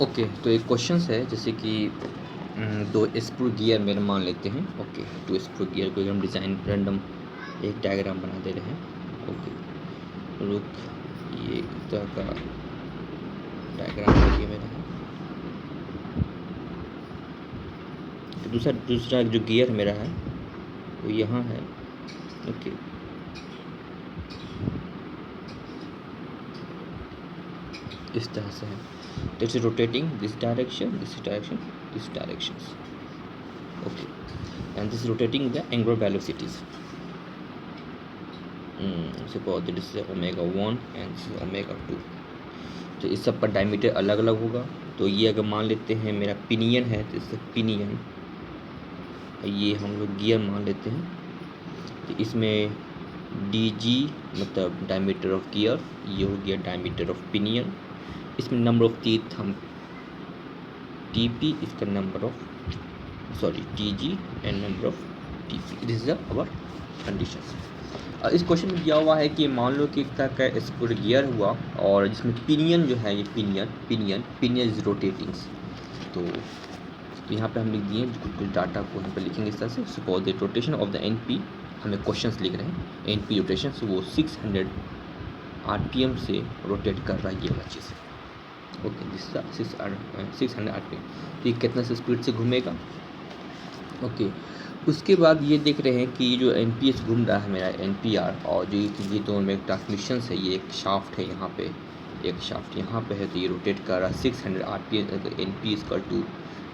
Okay, तो एक question है जैसे कि दो स्क्रू गियर मेरे मान लेते हैं। ओके, टू स्क्रू गियर को हम डिज़ाइन रैंडम एक डायग्राम बना दे रहे हैं। ओके, रुक, ये इस तरह का डायग्राम ये मेरा है। तो दूसरा जो गियर मेरा है वो यहाँ है। ओके, इस तरह से है। This is rotating this direction, this direction, this directions. Okay, and this is rotating the angular velocities. Suppose this is omega 1 and this is omega 2. तो इस सब का डायमीटर अलग अलग होगा। तो ये अगर मान लेते हैं मेरा पिनियन है तो इससे पिनियन, ये हम लोग गियर मान लेते हैं। तो इसमें DG मतलब डायमीटर ऑफ गियर, ये हो गया डायमीटर ऑफ पिनियन। इसमें नंबर ऑफ टीथ हम TP इसका number of TG and number of TP। This is our conditions. इस क्वेश्चन में दिया हुआ है कि मान लो कि एक तरह का स्क्रू गियर हुआ और जिसमें पिनियन जो है, ये पिनियन इज रोटेटिंग। तो यहाँ पे हम लिख दिए कुछ डाटा को यहाँ पे लिखेंगे इस तरह से। Suppose the rotation of the NP, हमें क्वेश्चंस लिख रहे हैं NP रोटेशन, so वो 600 RPM से रोटेट कर रहा है ये वाला चीज़। Okay, this 600 RPM। तो ये कितना से स्पीड से घूमेगा। ओके, उसके बाद ये देख रहे हैं कि जो NPS घूम रहा है मेरा NPR, और जो ये दोनों में ट्रांसमिशन है, ये एक शाफ्ट है यहाँ पे, एक शाफ्ट यहाँ पे है, तो ये रोटेट कर रहा है 600 RPM। अगर NP इसका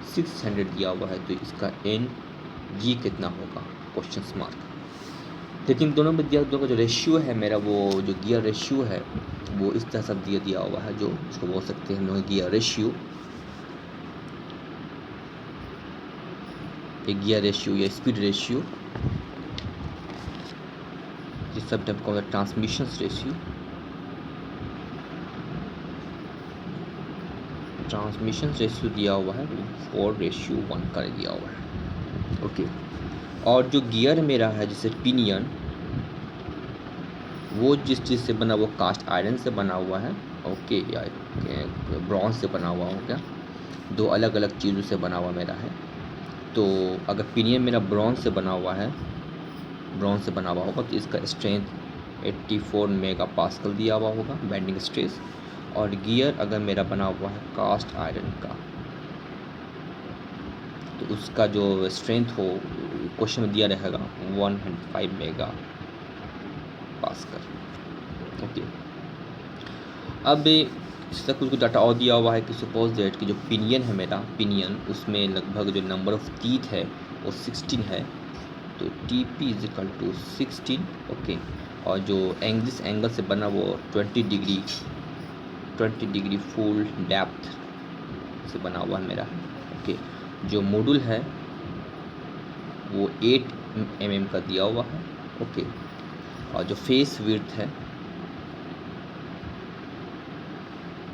600 दिया हुआ है तो इसका NG कितना होगा, क्वेश्चन मार्क। लेकिन दोनों में दोनों का जो रेशियो है मेरा, वो जो गियर रेशियो है वो इस तरह से दिया हुआ है, जो इसको बोल सकते हैं हम लोग गियर रेशियो, एक गियर रेशियो या स्पीड रेशियो, जिस सब टाइप का ट्रांसमिशन रेशियो, दिया हुआ है 4:1 कर दिया हुआ है। ओके, और जो गियर मेरा है जैसे पिनियन, वो जिस चीज़ से बना, वो कास्ट आयरन से बना हुआ है। ओके, या ब्रॉन्ज से बना हुआ हो क्या, दो अलग अलग चीज़ों से बना हुआ मेरा है। तो अगर पिनियन मेरा ब्रॉन्ज से बना हुआ होगा तो इसका स्ट्रेंथ 84 मेगापास्कल दिया हुआ होगा, बेंडिंग स्ट्रेस। और गियर अगर मेरा बना हुआ है कास्ट आयरन का, तो उसका जो स्ट्रेंथ हो क्वेश्चन में दिया रहेगा 105 मेगा पास्कल। ओके, अब इसका कुछ डाटा और दिया हुआ है कि सपोज दैट कि जो पिनियन है मेरा, उसमें लगभग जो नंबर ऑफ टीथ है वो 16 है। तो TP is equal to 16। Okay, और जो जिस एंगल से बना वो 20 डिग्री फुल डेप्थ से बना हुआ है मेरा। ओके, जो मॉड्यूल है वो 8 mm का दिया हुआ है। ओके, और जो फेस विड्थ है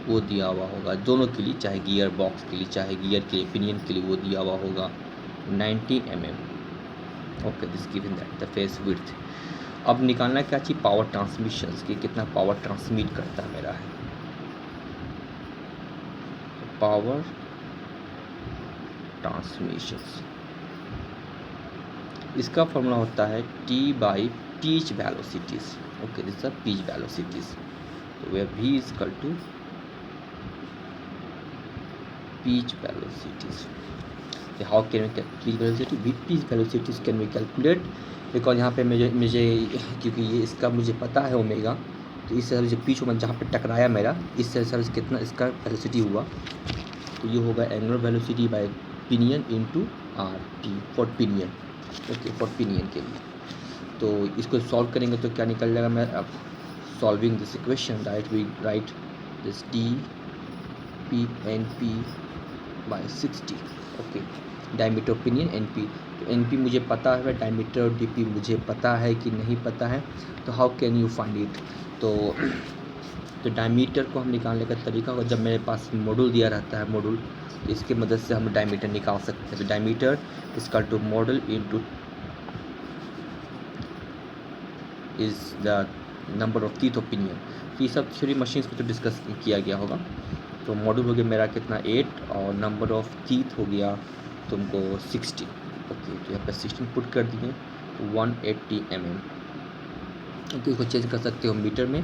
वो दिया हुआ होगा दोनों के लिए, चाहे गियर बॉक्स के लिए चाहे गियर के पिनियन के लिए, वो दिया हुआ होगा 90 mm। Okay, this given that the face width. अब निकालना क्या चाहिए, पावर ट्रांसमिशन की, कितना पावर ट्रांसमिट करता है मेरा है। पावर ट्रांसमिशन, इसका फॉर्मूला होता है T/pitch velocities. Okay, this are pitch velocities. तो वे V is equal to pitch velocities. How can we calculate pitch velocities? Can we calculate? Because यहाँ पे मुझे क्योंकि ये इसका मुझे पता है ओमेगा, तो इस तरह से पिच में जहाँ पे टकराया मेरा, इस तरह से कितना इसका वेलोसिटी हुआ, तो ये होगा angular velocity bye pinion into RT for pinion. Okay, for pinion के लिए। तो इसको सॉल्व करेंगे तो क्या निकल जाएगा, मैं अब solving this equation right this DP/NP by 60। Okay, diameter of pinion NP, तो NP मुझे पता है, डायमीटर और DP मुझे पता है कि नहीं पता है, तो how can you find it. तो डायमीटर को हम निकालने का तरीका होगा, जब मेरे पास मॉड्यूल दिया रहता है, तो इसके मदद से हम डायमीटर निकाल सकते हैं। तो diameter equal to module into is the number of teeth of pinion. तो ये सब थ्योरी मशीन्स में तो डिस्कस किया गया होगा। तो मॉड्यूल हो गया मेरा कितना 8 और नंबर ऑफ टीथ हो गया तुमको 16। ओके, तो यहाँ पर 16 पुट कर दिए 180 mm। ओके, इसको चेंज कर सकते हो मीटर में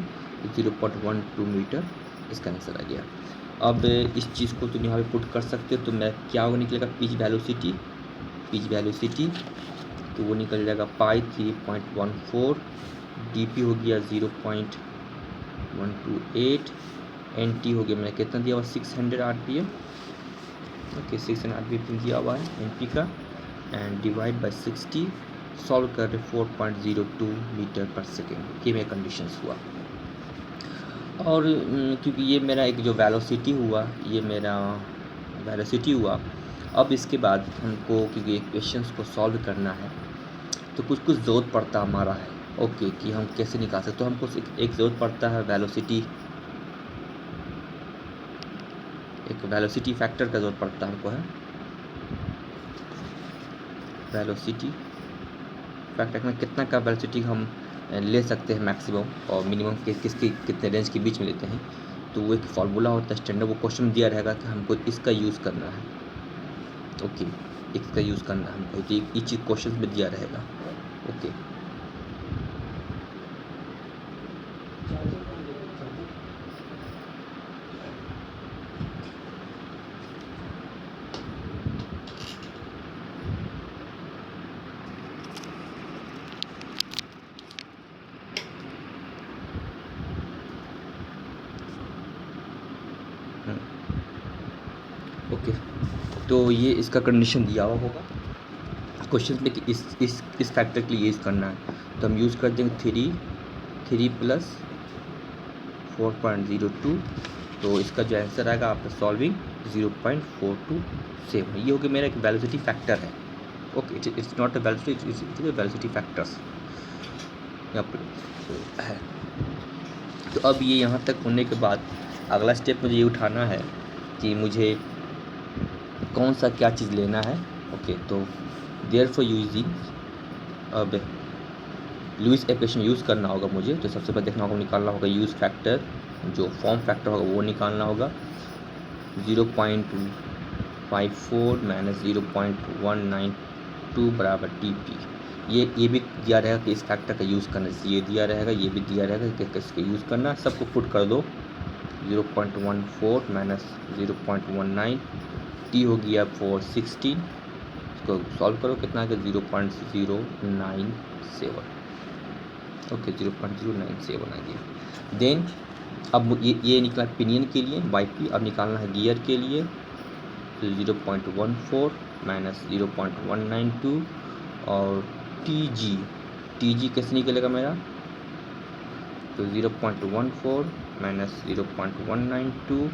0.12 मीटर, इसका आंसर आ गया। अब इस चीज़ को तुम यहाँ पे पुट कर सकते हो, तो मैं क्या होगा निकलेगा पिच वेलोसिटी, तो वो निकल जाएगा पाई 3.14, dp हो गया 0.128, nt हो गया मैंने कितना दिया हुआ 600 rpm। ओके, 600 rpm दिया हुआ है np का, एंड डिवाइड बाय 60, सॉल्व कर रहे 4.02 मीटर पर सेकेंड, ये मेरा कंडीशंस हुआ। और क्योंकि ये मेरा एक जो वेलोसिटी हुआ, अब इसके बाद हमको क्योंकि इक्वेशंस को सॉल्व करना है तो कुछ ज़रूरत पड़ता हमारा है। ओके, कि हम कैसे निकाल सकते, तो हमको एक ज़रूरत पड़ता है वेलोसिटी फैक्टर का ज़रूरत पड़ता है हमको, है वेलोसिटी फैक्टर में कितना का वेलोसिटी हम ले सकते हैं मैक्सिमम और मिनिमम कितने रेंज के बीच में लेते हैं। तो वो एक फार्मूला होता है स्टैंडर्ड, वो क्वेश्चन दिया रहेगा कि हमको इसका यूज़ करना है। ओके, इसका यूज़ करना है हमको, तो ये चीज़ क्वेश्चन में दिया रहेगा। ओके, ओके, तो ये इसका कंडीशन दिया हुआ होगा क्वेश्चन में कि इस फैक्टर के लिए यूज़ करना है, तो हम यूज़ कर देंगे 3 प्लस 4.02, तो इसका जो आंसर आएगा आपका सॉल्विंग 0.427। ये हो गया मेरा एक वेलोसिटी फैक्टर है। Okay, it's not a velocity, its velocity factors यहाँ पर है। तो अब ये यहाँ तक होने के बाद अगला स्टेप मुझे ये उठाना है कि मुझे कौन सा क्या चीज़ लेना है। ओके, तो देयरफॉर यूजिंग अब लुईस इक्वेशन यूज़ करना होगा मुझे। तो सबसे पहले देखना होगा, निकालना होगा यूज़ फैक्टर, जो फॉर्म फैक्टर होगा वो निकालना होगा 0.54 माइनस 0.192 बराबर TP। ये भी दिया रहेगा कि इस फैक्टर का यूज़ करना, ये दिया रहेगा, ये भी दिया रहेगा कि किसका यूज़ करना, सबको पुट कर दो 0.14 माइनस 0.19, T हो गया 416, इसको सॉल्व करो कितना है 0.097। ओके, 0.097 आ गया। देन अब ये निकला पिनियन के लिए YP, अब निकालना है गियर के लिए, तो 0.14 माइनस 0.192 और TG कैसे निकलेगा मेरा, तो 0.14 माइनस 0.192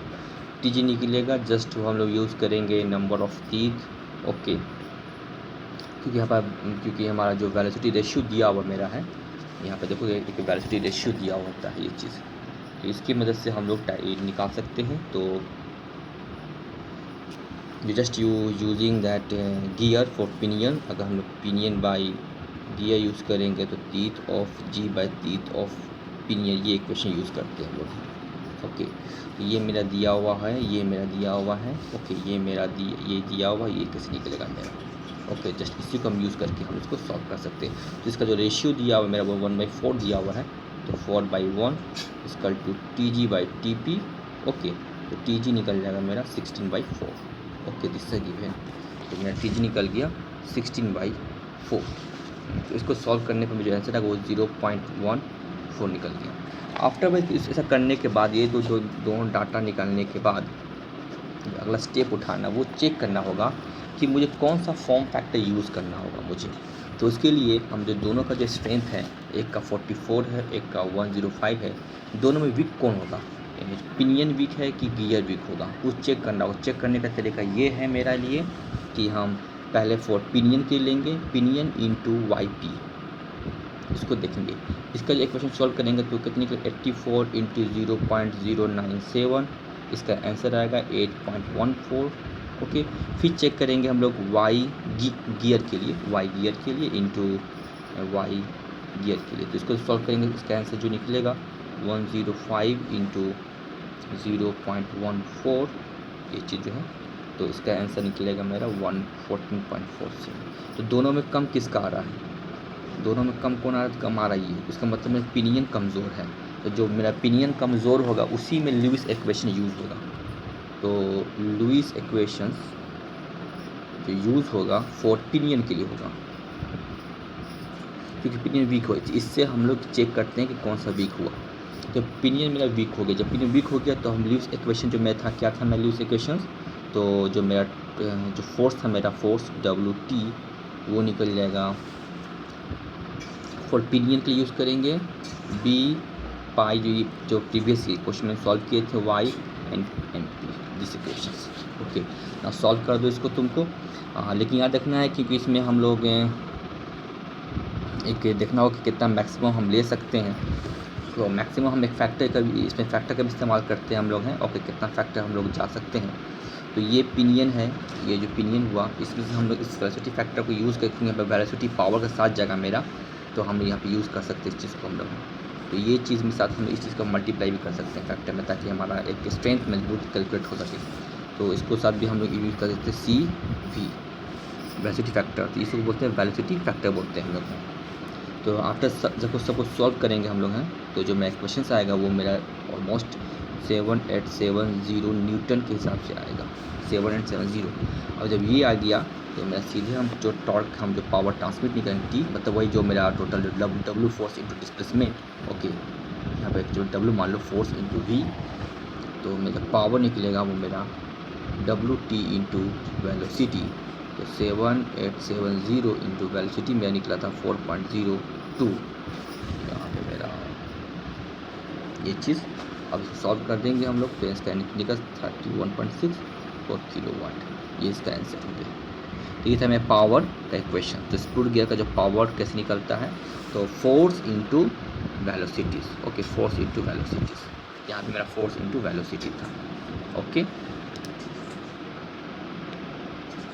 TG निकलेगा। जस्ट हम लोग यूज़ करेंगे नंबर ऑफ टीथ। ओके, क्योंकि हमारा जो वेलोसिटी रेशियो दिया हुआ मेरा है, यहाँ पे देखो एक वेलोसिटी रेशियो दिया हुआ होता है ये चीज़, तो इसकी मदद से हम लोग निकाल सकते हैं। तो you just using that gear for pinion, अगर हम लोग पिनियन बाई गियर यूज़ करेंगे तो teeth of G by teeth of pinion, ये इक्वेशन यूज़ करते हैं हम लोग। ओके, तो ये मेरा दिया हुआ है, ये मेरा दिया हुआ है। ओके, ये दिया हुआ, ये कैसे निकलेगा मेरा। ओके, जस्ट इसी को हम यूज़ करके हम इसको सॉल्व कर सकते हैं। तो इसका जो रेशियो दिया हुआ है मेरा वो 1/4 दिया हुआ है, तो 4/1 equal to TG by TP। Okay, तो TG निकल जाएगा मेरा 16/4। ओके, दिस इज गिवन, तो मेरा TG निकल गया 16/4। तो इसको सॉल्व करने पर मुझे आंसर आएगा वो 0.14 निकल गया। आफ्टर ऐसा करने के बाद ये दोनों डाटा निकालने के बाद अगला स्टेप उठाना, वो चेक करना होगा कि मुझे कौन सा फॉर्म फैक्टर यूज़ करना होगा मुझे। तो उसके लिए हम जो दोनों का जो स्ट्रेंथ है, एक का 44 है, एक का 105 है, दोनों में वीक कौन होगा, पिनियन वीक है कि गियर वीक होगा, वो चेक करना होगा। चेक करने का तरीका ये है मेरा लिए कि हम पहले फॉर पिनियन के लेंगे, पिनियन इंटू YP, इसको देखेंगे। इसका जो इक्वेशन सॉल्व करेंगे तो कितनी 84 इंटू 0.097, इसका आंसर आएगा 8.14। ओके, फिर चेक करेंगे हम लोग Y गियर के लिए इंटू Y गियर के लिए, तो इसको सॉल्व करेंगे, इसका आंसर जो निकलेगा 105 इंटू 0.14 ये चीज़ जो है, तो इसका आंसर निकलेगा मेरा 114.47। तो दोनों में कम किसका आ रहा है? दोनों में कम कौन आ रहा है? कम आ रहा है ये। इसका मतलब मेरा पिनियन कमज़ोर है, तो जो मेरा पिनियन कमज़ोर होगा उसी में लुईस इक्वेशन यूज़ होगा। तो लुईस इक्वेशंस जो यूज़ होगा फॉर पिनियन के लिए होगा, क्योंकि पिनियन वीक हो, इससे हम लोग चेक करते हैं कि कौन सा वीक हुआ। जब पिनियन मेरा वीक हो गया, जब पिनियन वीक हो गया तो हम लुईस इक्वेशन जो मैं था, क्या था मैं लुईस इक्वेशंस, तो जो मेरा जो फोर्स था, मेरा फोर्स WT वो निकल जाएगा। फॉर पिनियन के लिए यूज़ करेंगे B पाई, जो प्रीवियसली क्वेश्चन में सॉल्व किए थे, Y and MP this equations. Okay, ना सॉल्व कर दो इसको तुमको। लेकिन याद रखना है क्योंकि इसमें हम लोग एक देखना होगा कि कितना मैक्सिमम हम ले सकते हैं। तो मैक्सिमम हम एक फैक्टर का भी, इसमें फैक्टर का भी इस्तेमाल करते हैं हम लोग हैं। ओके, कितना फैक्टर हम लोग जा सकते हैं। तो ये पिनियन है, ये जो पिनियन हुआ इसमें से हम लोग इस वेलोसिटी फैक्टर को यूज़ करके यहाँ पर वेलोसिटी पावर के साथ जगह मेरा, तो हम यहाँ पे यूज़ कर सकते हैं इस चीज़ को हम लोग। तो ये चीज़ में साथ हम इस चीज़ को मल्टीप्लाई भी कर सकते हैं फैक्टर में, ताकि हमारा एक स्ट्रेंथ मजबूत कैलकुलेट हो सके। तो इसको साथ भी हम लोग यूज़ कर सकते हैं CV वेलोसिटी फैक्टर। तो इसको बोलते हैं वेलोसिटी फैक्टर बोलते हैं हम लोग। तो आफ्टर जब सबको सॉल्व करेंगे हम लोग हैं, तो जो मेरा क्वेश्चन आएगा वो मेरा ऑलमोस्ट 7870 न्यूटन के हिसाब से आएगा, 7870। और जब ये आ गया तो मेरा सीधे हम जो टॉर्क, हम जो पावर ट्रांसमिट नहीं करेंगे T, मतलब वही जो मेरा total W force into displacement. Okay, यहाँ पे जो W मान लो फोर्स इंटू V, तो मेरा पावर निकलेगा वो मेरा WT इंटू वेलोसिटी। तो 7870 इंटू वेलोसिटी मेरा निकला था 4.02। यहाँ पे मेरा ये चीज़ अब इसको सॉल्व कर देंगे हम लोग, तो इसका निकल 31.64 किलोवाट, ये इसका आंसर हो गया। तो ये था मेरा पावर का इक्वेशन। तो स्पूड गियर का जो पावर कैसे निकलता है, तो force into velocities. Okay, force into velocities, यहाँ पे मेरा फोर्स इंटू वेलोसिटी था। ओके।